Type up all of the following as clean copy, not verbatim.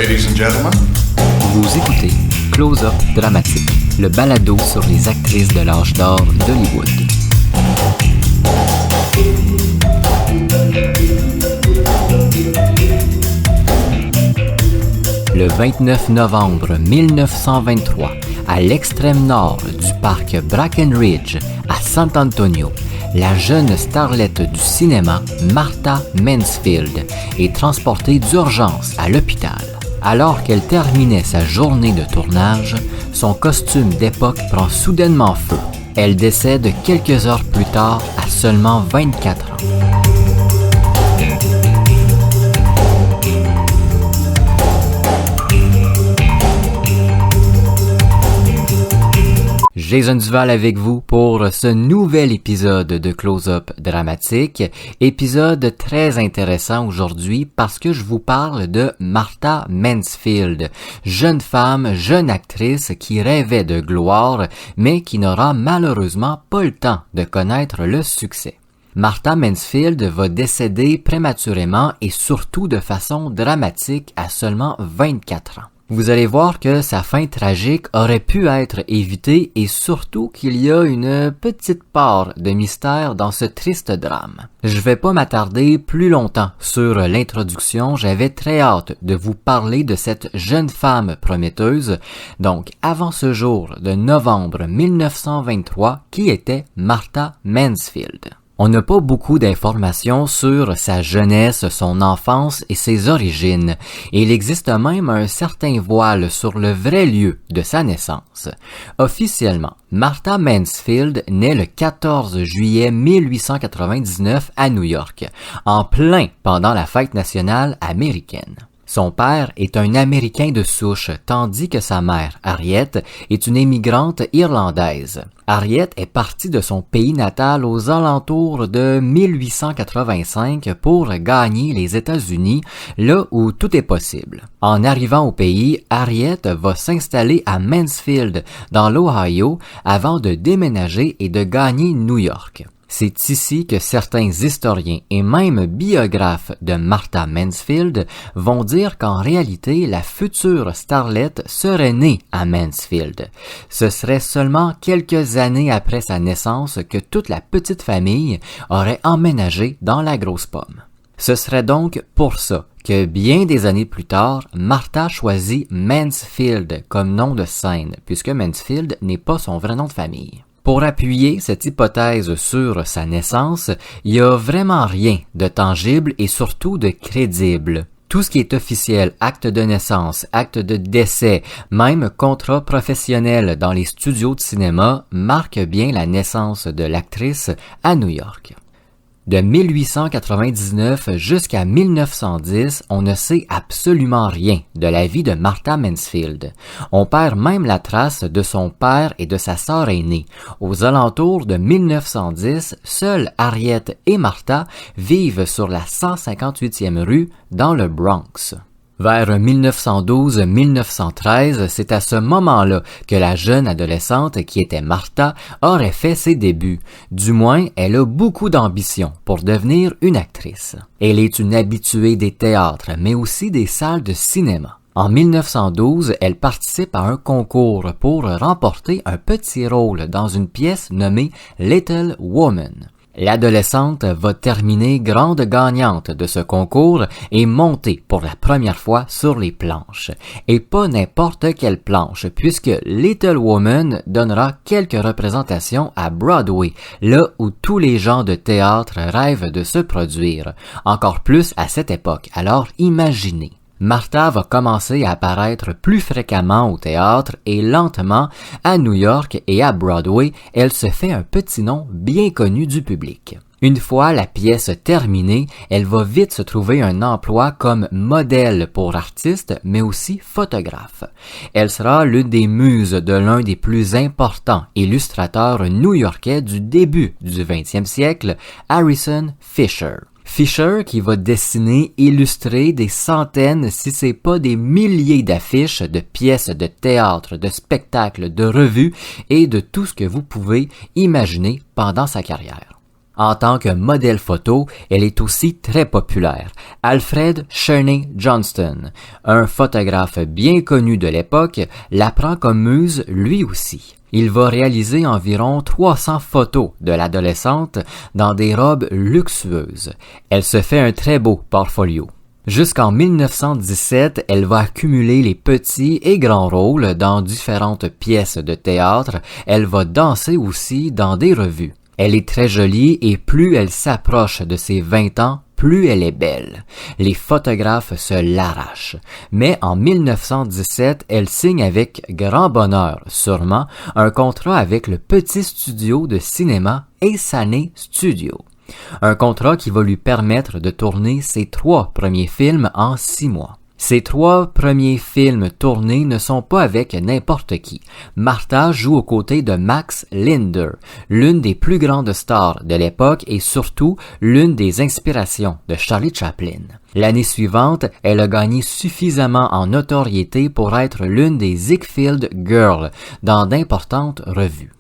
Ladies and gentlemen. Vous écoutez Close-Up Dramatique, le balado sur les actrices de l'âge d'or d'Hollywood. Le 29 novembre 1923, à l'extrême nord du parc Brackenridge, à San Antonio, la jeune starlette du cinéma, Martha Mansfield, est transportée d'urgence à l'hôpital. Alors qu'elle terminait sa journée de tournage, son costume d'époque prend soudainement feu. Elle décède quelques heures plus tard à seulement 24 ans. Jason Duval avec vous pour ce nouvel épisode de Close-Up Dramatique. Épisode très intéressant aujourd'hui parce que je vous parle de Martha Mansfield, jeune femme, jeune actrice qui rêvait de gloire, mais qui n'aura malheureusement pas le temps de connaître le succès. Martha Mansfield va décéder prématurément et surtout de façon dramatique à seulement 24 ans. Vous allez voir que sa fin tragique aurait pu être évitée et surtout qu'il y a une petite part de mystère dans ce triste drame. Je vais pas m'attarder plus longtemps sur l'introduction, j'avais très hâte de vous parler de cette jeune femme prometteuse, donc avant ce jour de novembre 1923, qui était Martha Mansfield. On n'a pas beaucoup d'informations sur sa jeunesse, son enfance et ses origines, et il existe même un certain voile sur le vrai lieu de sa naissance. Officiellement, Martha Mansfield naît le 14 juillet 1899 à New York, en plein pendant la fête nationale américaine. Son père est un Américain de souche, tandis que sa mère, Harriet, est une immigrante irlandaise. Harriet est partie de son pays natal aux alentours de 1885 pour gagner les États-Unis, là où tout est possible. En arrivant au pays, Harriet va s'installer à Mansfield, dans l'Ohio, avant de déménager et de gagner New York. C'est ici que certains historiens et même biographes de Martha Mansfield vont dire qu'en réalité, la future starlette serait née à Mansfield. Ce serait seulement quelques années après sa naissance que toute la petite famille aurait emménagé dans la grosse pomme. Ce serait donc pour ça que bien des années plus tard, Martha choisit Mansfield comme nom de scène, puisque Mansfield n'est pas son vrai nom de famille. Pour appuyer cette hypothèse sur sa naissance, il n'y a vraiment rien de tangible et surtout de crédible. Tout ce qui est officiel, acte de naissance, acte de décès, même contrat professionnel dans les studios de cinéma, marque bien la naissance de l'actrice à New York. De 1899 jusqu'à 1910, on ne sait absolument rien de la vie de Martha Mansfield. On perd même la trace de son père et de sa sœur aînée. Aux alentours de 1910, seuls Harriet et Martha vivent sur la 158e rue dans le Bronx. Vers 1912-1913, c'est à ce moment-là que la jeune adolescente qui était Martha aurait fait ses débuts. Du moins, elle a beaucoup d'ambition pour devenir une actrice. Elle est une habituée des théâtres, mais aussi des salles de cinéma. En 1912, elle participe à un concours pour remporter un petit rôle dans une pièce nommée Little Woman. L'adolescente va terminer grande gagnante de ce concours et monter pour la première fois sur les planches. Et pas n'importe quelle planche, puisque Little Woman donnera quelques représentations à Broadway, là où tous les gens de théâtre rêvent de se produire. Encore plus à cette époque, alors imaginez. Martha va commencer à apparaître plus fréquemment au théâtre et lentement, à New York et à Broadway, elle se fait un petit nom bien connu du public. Une fois la pièce terminée, elle va vite se trouver un emploi comme modèle pour artistes, mais aussi photographe. Elle sera l'une des muses de l'un des plus importants illustrateurs new-yorkais du début du 20e siècle, Harrison Fisher. Fisher qui va dessiner, illustrer des centaines, si c'est pas des milliers d'affiches, de pièces de théâtre, de spectacles, de revues et de tout ce que vous pouvez imaginer pendant sa carrière. En tant que modèle photo, elle est aussi très populaire. Alfred Sherney Johnston, un photographe bien connu de l'époque, la prend comme muse lui aussi. Il va réaliser environ 300 photos de l'adolescente dans des robes luxueuses. Elle se fait un très beau portfolio. Jusqu'en 1917, elle va accumuler les petits et grands rôles dans différentes pièces de théâtre. Elle va danser aussi dans des revues. Elle est très jolie et plus elle s'approche de ses 20 ans, plus elle est belle. Les photographes se l'arrachent. Mais en 1917, elle signe avec grand bonheur, sûrement, un contrat avec le petit studio de cinéma Essanay Studio. Un contrat qui va lui permettre de tourner ses 3 premiers films en 6 mois. Ces 3 premiers films tournés ne sont pas avec n'importe qui. Martha joue aux côtés de Max Linder, l'une des plus grandes stars de l'époque et surtout l'une des inspirations de Charlie Chaplin. L'année suivante, elle a gagné suffisamment en notoriété pour être l'une des Ziegfeld Girls dans d'importantes revues.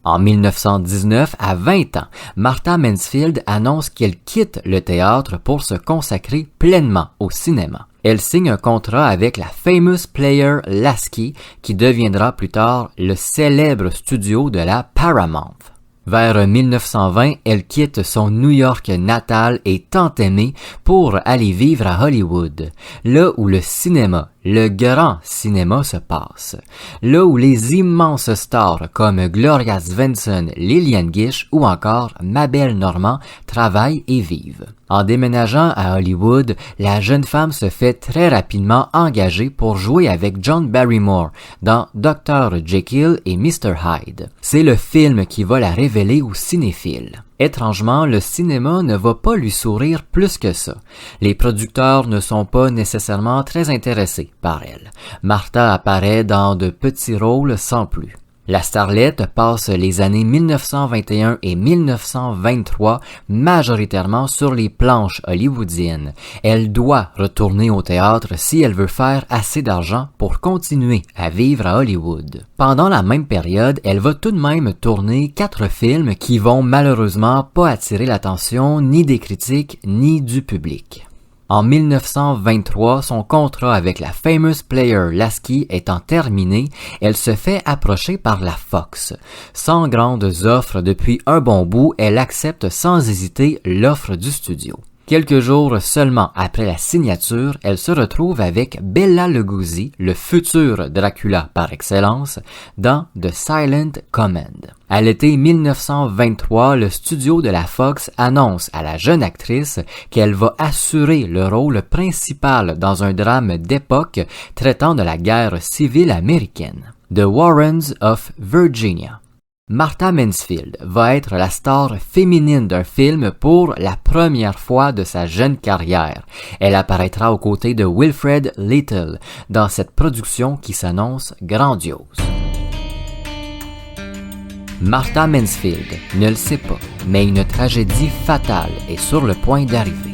En 1919, à 20 ans, Martha Mansfield annonce qu'elle quitte le théâtre pour se consacrer pleinement au cinéma. Elle signe un contrat avec la Famous Player Lasky, qui deviendra plus tard le célèbre studio de la Paramount. Vers 1920, elle quitte son New York natal et tant aimé pour aller vivre à Hollywood, là où le cinéma, le grand cinéma se passe, là où les immenses stars comme Gloria Svensson, Lillian Gish ou encore Mabel Normand travaillent et vivent. En déménageant à Hollywood, la jeune femme se fait très rapidement engager pour jouer avec John Barrymore dans Dr. Jekyll et Mr. Hyde. C'est le film qui va la révéler aux cinéphiles. Étrangement, le cinéma ne va pas lui sourire plus que ça. Les producteurs ne sont pas nécessairement très intéressés par elle. Martha apparaît dans de petits rôles sans plus. La starlette passe les années 1921 et 1923 majoritairement sur les planches hollywoodiennes. Elle doit retourner au théâtre si elle veut faire assez d'argent pour continuer à vivre à Hollywood. Pendant la même période, elle va tout de même tourner 4 films qui vont malheureusement pas attirer l'attention ni des critiques ni du public. En 1923, son contrat avec la Famous Player Lasky étant terminé, elle se fait approcher par la Fox. Sans grandes offres depuis un bon bout, elle accepte sans hésiter l'offre du studio. Quelques jours seulement après la signature, elle se retrouve avec Bela Lugosi, le futur Dracula par excellence, dans The Silent Command. À l'été 1923, le studio de la Fox annonce à la jeune actrice qu'elle va assurer le rôle principal dans un drame d'époque traitant de la guerre civile américaine, The Warrens of Virginia. Martha Mansfield va être la star féminine d'un film pour la première fois de sa jeune carrière. Elle apparaîtra aux côtés de Wilfred Little dans cette production qui s'annonce grandiose. Martha Mansfield ne le sait pas, mais une tragédie fatale est sur le point d'arriver.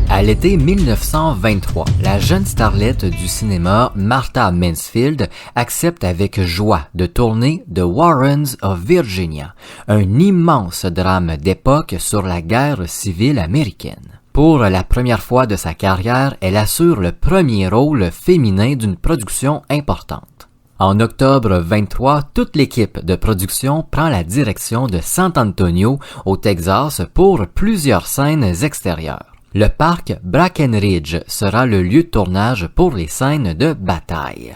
À l'été 1923, la jeune starlette du cinéma Martha Mansfield accepte avec joie de tourner The Warrens of Virginia, un immense drame d'époque sur la guerre civile américaine. Pour la première fois de sa carrière, elle assure le premier rôle féminin d'une production importante. En octobre 23, toute l'équipe de production prend la direction de San Antonio, au Texas, pour plusieurs scènes extérieures. Le parc Brackenridge sera le lieu de tournage pour les scènes de bataille.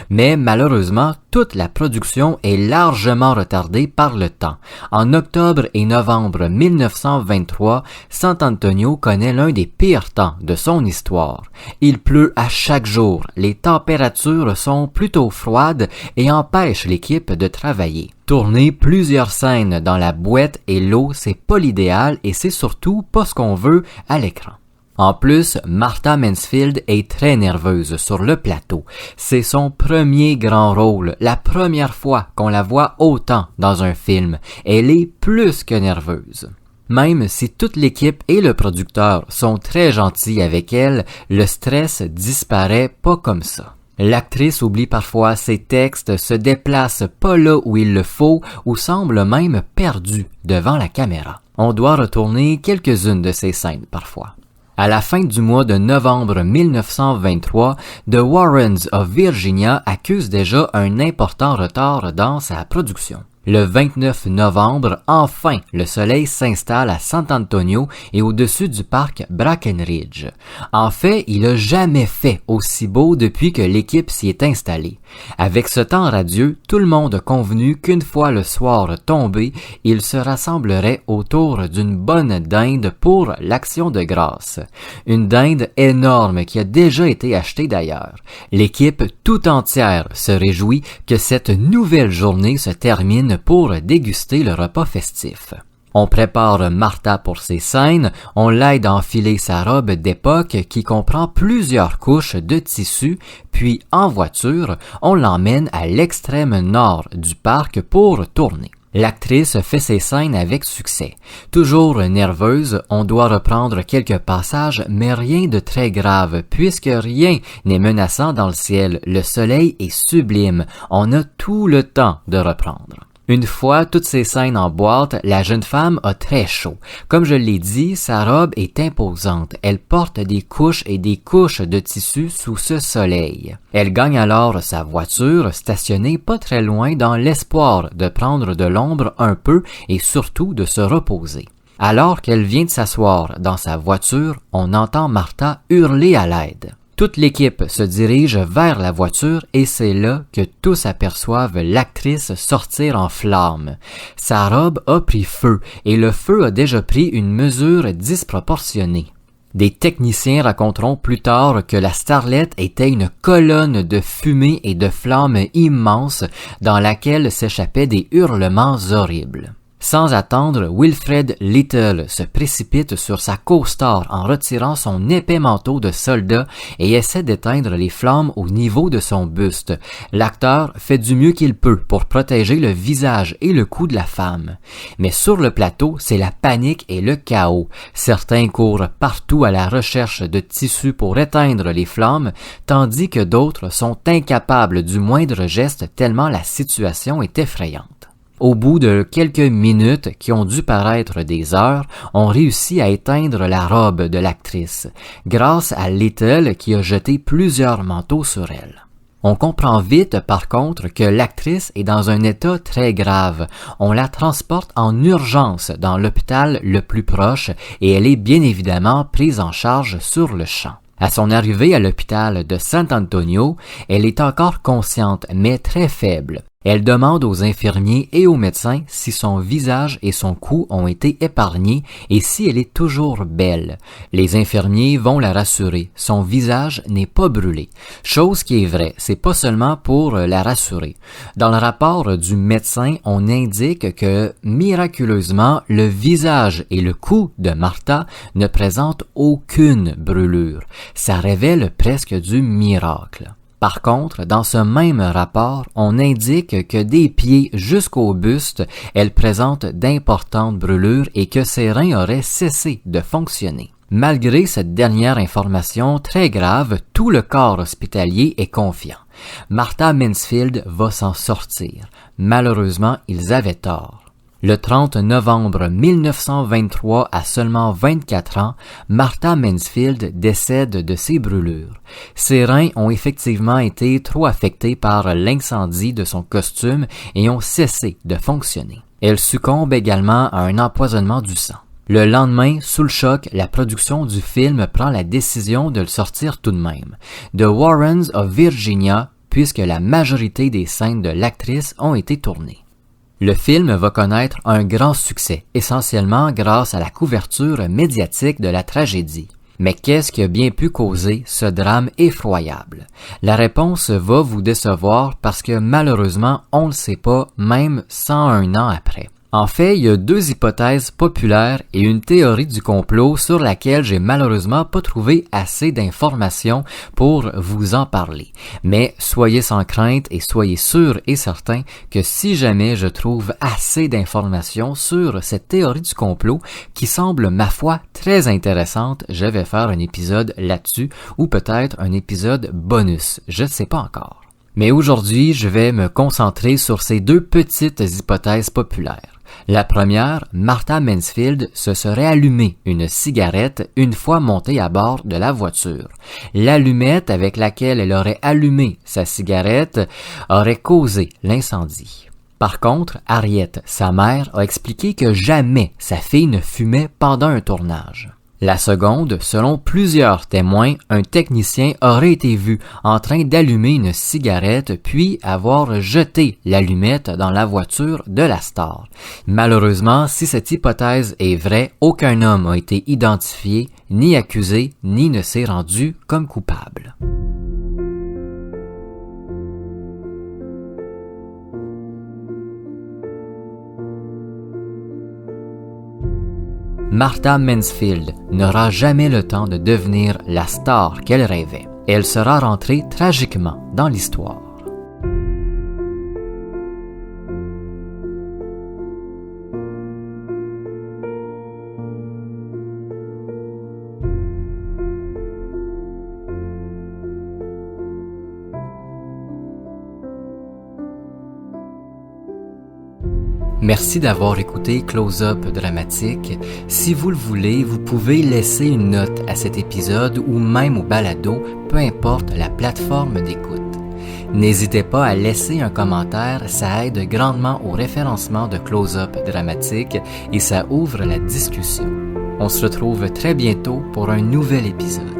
Mais malheureusement, toute la production est largement retardée par le temps. En octobre et novembre 1923, San Antonio connaît l'un des pires temps de son histoire. Il pleut à chaque jour, les températures sont plutôt froides et empêchent l'équipe de travailler. Tourner plusieurs scènes dans la boîte et l'eau, c'est pas l'idéal et c'est surtout pas ce qu'on veut à l'écran. En plus, Martha Mansfield est très nerveuse sur le plateau. C'est son premier grand rôle, la première fois qu'on la voit autant dans un film. Elle est plus que nerveuse. Même si toute l'équipe et le producteur sont très gentils avec elle, le stress disparaît pas comme ça. L'actrice oublie parfois ses textes, se déplace pas là où il le faut ou semble même perdue devant la caméra. On doit retourner quelques-unes de ces scènes parfois. À la fin du mois de novembre 1923, The Warrens of Virginia accuse déjà un important retard dans sa production. Le 29 novembre, enfin, le soleil s'installe à San Antonio et au-dessus du parc Brackenridge. En fait, il a jamais fait aussi beau depuis que l'équipe s'y est installée. Avec ce temps radieux, tout le monde a convenu qu'une fois le soir tombé, il se rassemblerait autour d'une bonne dinde pour l'Action de grâce. Une dinde énorme qui a déjà été achetée d'ailleurs. L'équipe tout entière se réjouit que cette nouvelle journée se termine pour déguster le repas festif. On prépare Martha pour ses scènes, on l'aide à enfiler sa robe d'époque qui comprend plusieurs couches de tissu, puis en voiture, on l'emmène à l'extrême nord du parc pour tourner. L'actrice fait ses scènes avec succès. Toujours nerveuse, on doit reprendre quelques passages, mais rien de très grave, puisque rien n'est menaçant dans le ciel. Le soleil est sublime, on a tout le temps de reprendre. Une fois toutes ces scènes en boîte, la jeune femme a très chaud. Comme je l'ai dit, sa robe est imposante. Elle porte des couches et des couches de tissu sous ce soleil. Elle gagne alors sa voiture, stationnée pas très loin dans l'espoir de prendre de l'ombre un peu et surtout de se reposer. Alors qu'elle vient de s'asseoir dans sa voiture, on entend Martha hurler à l'aide. Toute l'équipe se dirige vers la voiture et c'est là que tous aperçoivent l'actrice sortir en flammes. Sa robe a pris feu et le feu a déjà pris une mesure disproportionnée. Des techniciens raconteront plus tard que la starlette était une colonne de fumée et de flammes immenses dans laquelle s'échappaient des hurlements horribles. Sans attendre, Wilfred Little se précipite sur sa co-star en retirant son épais manteau de soldat et essaie d'éteindre les flammes au niveau de son buste. L'acteur fait du mieux qu'il peut pour protéger le visage et le cou de la femme. Mais sur le plateau, c'est la panique et le chaos. Certains courent partout à la recherche de tissus pour éteindre les flammes, tandis que d'autres sont incapables du moindre geste tellement la situation est effrayante. Au bout de quelques minutes qui ont dû paraître des heures, on réussit à éteindre la robe de l'actrice, grâce à Little qui a jeté plusieurs manteaux sur elle. On comprend vite par contre que l'actrice est dans un état très grave. On la transporte en urgence dans l'hôpital le plus proche et elle est bien évidemment prise en charge sur le champ. À son arrivée à l'hôpital de San Antonio, elle est encore consciente mais très faible. Elle demande aux infirmiers et aux médecins si son visage et son cou ont été épargnés et si elle est toujours belle. Les infirmiers vont la rassurer, son visage n'est pas brûlé. Chose qui est vraie, c'est pas seulement pour la rassurer. Dans le rapport du médecin, on indique que, miraculeusement, le visage et le cou de Martha ne présentent aucune brûlure. Ça révèle presque du miracle. Par contre, dans ce même rapport, on indique que des pieds jusqu'au buste, elle présente d'importantes brûlures et que ses reins auraient cessé de fonctionner. Malgré cette dernière information très grave, tout le corps hospitalier est confiant. Martha Mansfield va s'en sortir. Malheureusement, ils avaient tort. Le 30 novembre 1923, à seulement 24 ans, Martha Mansfield décède de ses brûlures. Ses reins ont effectivement été trop affectés par l'incendie de son costume et ont cessé de fonctionner. Elle succombe également à un empoisonnement du sang. Le lendemain, sous le choc, la production du film prend la décision de le sortir tout de même. The Warrens of Virginia, puisque la majorité des scènes de l'actrice ont été tournées. Le film va connaître un grand succès, essentiellement grâce à la couverture médiatique de la tragédie. Mais qu'est-ce qui a bien pu causer ce drame effroyable? La réponse va vous décevoir parce que malheureusement, on ne le sait pas, même 101 ans après. En fait, il y a deux hypothèses populaires et une théorie du complot sur laquelle j'ai malheureusement pas trouvé assez d'informations pour vous en parler. Mais soyez sans crainte et soyez sûrs et certains que si jamais je trouve assez d'informations sur cette théorie du complot qui semble, ma foi, très intéressante, je vais faire un épisode là-dessus ou peut-être un épisode bonus, je ne sais pas encore. Mais aujourd'hui, je vais me concentrer sur ces deux petites hypothèses populaires. La première, Martha Mansfield se serait allumé une cigarette une fois montée à bord de la voiture. L'allumette avec laquelle elle aurait allumé sa cigarette aurait causé l'incendie. Par contre, Harriet, sa mère, a expliqué que jamais sa fille ne fumait pendant un tournage. La seconde, selon plusieurs témoins, un technicien aurait été vu en train d'allumer une cigarette puis avoir jeté l'allumette dans la voiture de la star. Malheureusement, si cette hypothèse est vraie, aucun homme n'a été identifié, ni accusé, ni ne s'est rendu comme coupable. Martha Mansfield n'aura jamais le temps de devenir la star qu'elle rêvait. Elle sera rentrée tragiquement dans l'histoire. Merci d'avoir écouté Close-Up Dramatique. Si vous le voulez, vous pouvez laisser une note à cet épisode ou même au balado, peu importe la plateforme d'écoute. N'hésitez pas à laisser un commentaire, ça aide grandement au référencement de Close-Up Dramatique et ça ouvre la discussion. On se retrouve très bientôt pour un nouvel épisode.